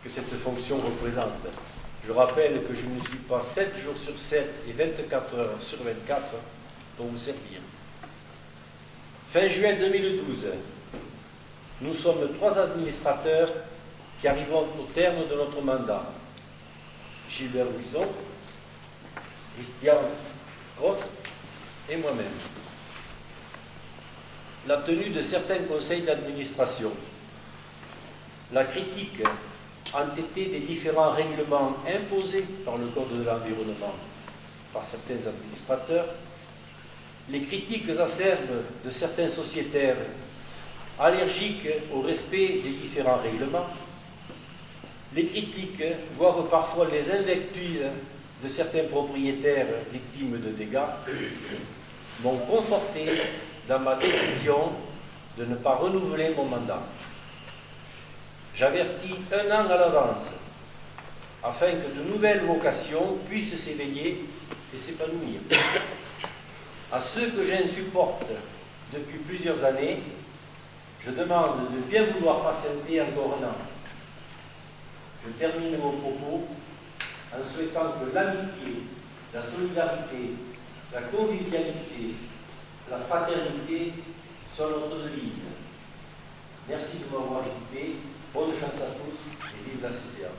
que cette fonction représente. Je rappelle que je ne suis pas 7 jours sur 7 et 24 heures sur 24 pour vous servir. Fin juin 2012, nous sommes 3 administrateurs qui arrivons au terme de notre mandat. Gilbert Louison, Christian Gross et moi-même. La tenue de certains conseils d'administration, la critique entêtée des différents règlements imposés par le Code de l'environnement par certains administrateurs, les critiques acerbes de certains sociétaires allergiques au respect des différents règlements, les critiques, voire parfois les invectives de certains propriétaires victimes de dégâts, m'ont conforté dans ma décision de ne pas renouveler mon mandat. J'avertis 1 an à l'avance, afin que de nouvelles vocations puissent s'éveiller et s'épanouir. À ceux que j'insupporte depuis plusieurs années, je demande de bien vouloir patienter encore 1 an. Je termine mon propos en souhaitant que l'amitié, la solidarité, la convivialité, la fraternité soient notre devise. Merci de m'avoir écouté. Bonne chance à tous et vive la CCA.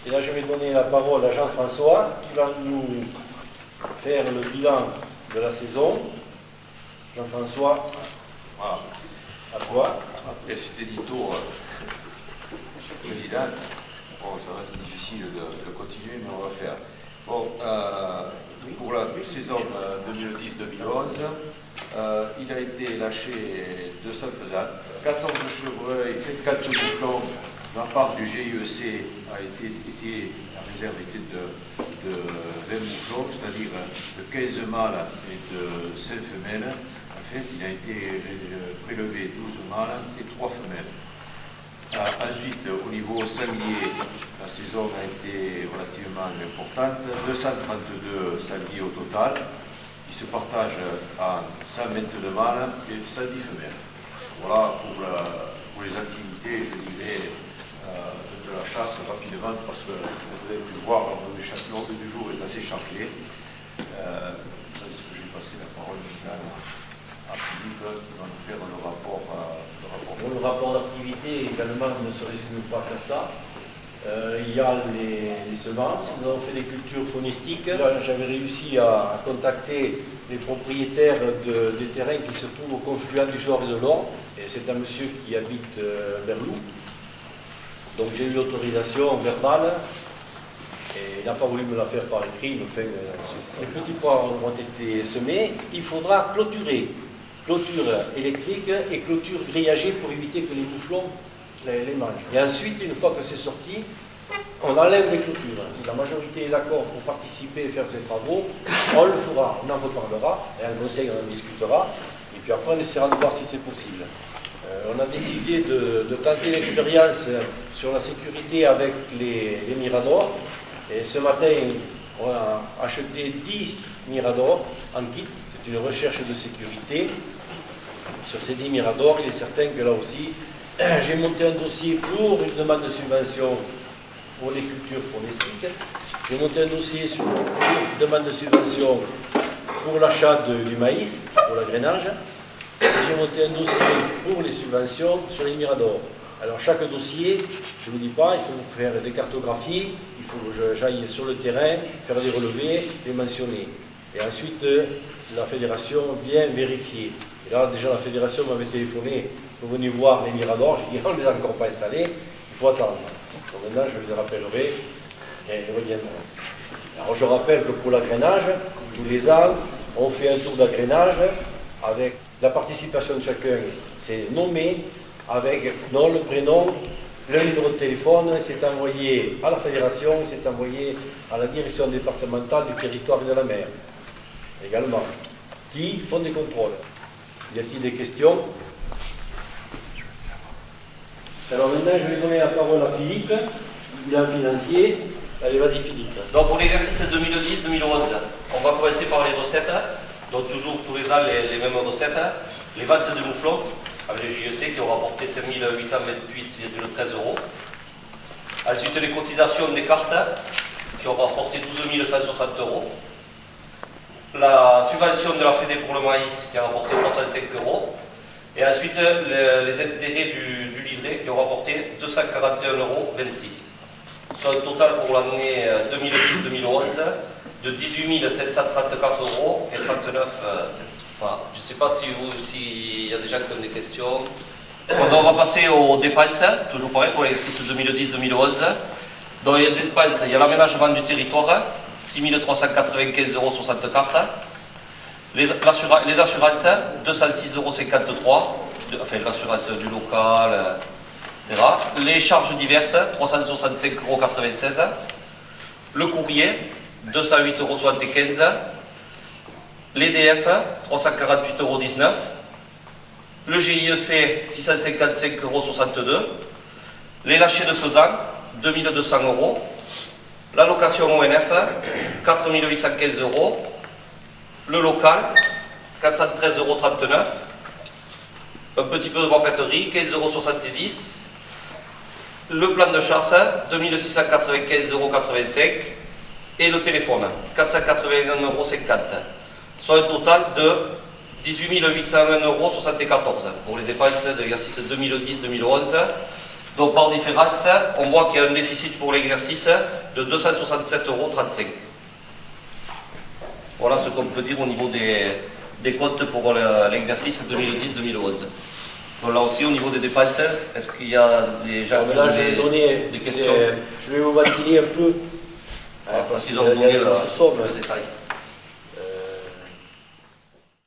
Et là, je vais donner la parole à Jean-François qui va nous faire le bilan de la saison. Jean-François, voilà. À toi. Après cet édito, président, bon, ça va être difficile de continuer, mais on va faire. Bon, pour la saison 2010-2011, il a été lâché 200 faisans, 14 chevreuils, 4 mouflons. La part du GIEC a été la réserve était de 20 mouflons, c'est-à-dire de 15 mâles et de 5 femelles. En fait, il a été prélevé 12 mâles et 3 femelles. Ensuite, au niveau sanglier, la saison a été relativement importante. 232 sangliers au total, qui se partagent en 122 mâles et 110 femelles. Voilà pour les activités, je dirais, de la chasse rapidement, parce que vous avez pu le voir, l'ordre du jour est assez chargé. Est-ce que j'ai passé la parole à Philippe qui va nous faire le rapport. Le rapport d'activité également ne se résume pas qu'à ça. Il y a les semences, nous avons fait des cultures faunistiques. J'avais réussi à contacter les propriétaires des terrains qui se trouvent au confluent du Jord et de l'Or. Et c'est un monsieur qui habite Berlou. Donc j'ai eu l'autorisation verbale. Et il n'a pas voulu me la faire par écrit. Enfin, les petits pois ont été semés. Il faudra clôturer. Clôture électrique et clôture grillagée pour éviter que les mouflons les mangent. Et ensuite, une fois que c'est sorti, on enlève les clôtures. Si la majorité est d'accord pour participer et faire ces travaux, on le fera, on en reparlera, et en conseil on en discutera, et puis après on essaiera de voir si c'est possible. On a décidé de tenter l'expérience sur la sécurité avec les miradors, et ce matin on a acheté 10 miradors en kit, c'est une recherche de sécurité. Sur ces 10 miradors, il est certain que là aussi, j'ai monté un dossier pour une demande de subvention pour les cultures faunistiques. J'ai monté un dossier pour une demande de subvention pour l'achat du maïs, pour l'agrainage. Et j'ai monté un dossier pour les subventions sur les miradors. Alors chaque dossier, je ne vous dis pas, il faut faire des cartographies, il faut que j'aille sur le terrain, faire des relevés, les mentionner. Et ensuite, la fédération vient vérifier. Et là, déjà, la fédération m'avait téléphoné pour venir voir les miradors. J'ai dit, on ne les a encore pas installés, il faut attendre. Donc maintenant, je les rappellerai et ils reviendront. Alors, je rappelle que pour l'agrainage, tous les ans, on fait un tour d'agrainage avec la participation de chacun. C'est nommé avec nom, le prénom, le numéro de téléphone. C'est envoyé à la fédération, c'est envoyé à la direction départementale du territoire et de la mer également, qui font des contrôles. Y a-t-il des questions? Alors maintenant, je vais donner la parole à Philippe, bilan financier. Allez, vas-y Philippe. Donc pour l'exercice 2010-2011, on va commencer par les recettes. Donc toujours tous les ans les mêmes recettes. Les ventes de mouflons avec les JEC qui ont rapporté 5 828,13 €. Ensuite les cotisations des cartes qui ont rapporté 12 160 €. La subvention de la Fédé pour le maïs qui a rapporté 305 €. Et ensuite les intérêts du livret qui ont rapporté 241,26 €. Soit un total pour l'année 2010-2011 de 18 734 € et 39 cents. Voilà. Je ne sais pas s'il y a des gens qui ont des questions. On va passer aux dépenses, toujours pareil pour l'exercice 2010-2011. Dans les dépenses, il y a l'aménagement du territoire, 6 395,64 €. Les assurances, 206,53 €, enfin l'assurance du local, etc. Les charges diverses, 365,96 €. Le courrier, 208,75 €. L'EDF, 348,19 €. Le GIEC, 655,62 €. Les lâchers de faisan, 2200 €. L'allocation ONF, 4 815 €. Le local, 413,39 €. Un petit peu de papeterie, 15,70 €. Le plan de chasse, 2695,85 €. Et le téléphone, 481,50 €. Soit un total de 18 801,74 € pour les dépenses de l'exercice 2010-2011. Donc par différence, on voit qu'il y a un déficit pour l'exercice de 267,35 €. Voilà ce qu'on peut dire au niveau des comptes pour l'exercice 2010-2011. Donc là aussi, au niveau des dépenses, est-ce qu'il y a des gens qui ont des questions? Je vais vous ventiler un peu. S'ils ont donné le détail.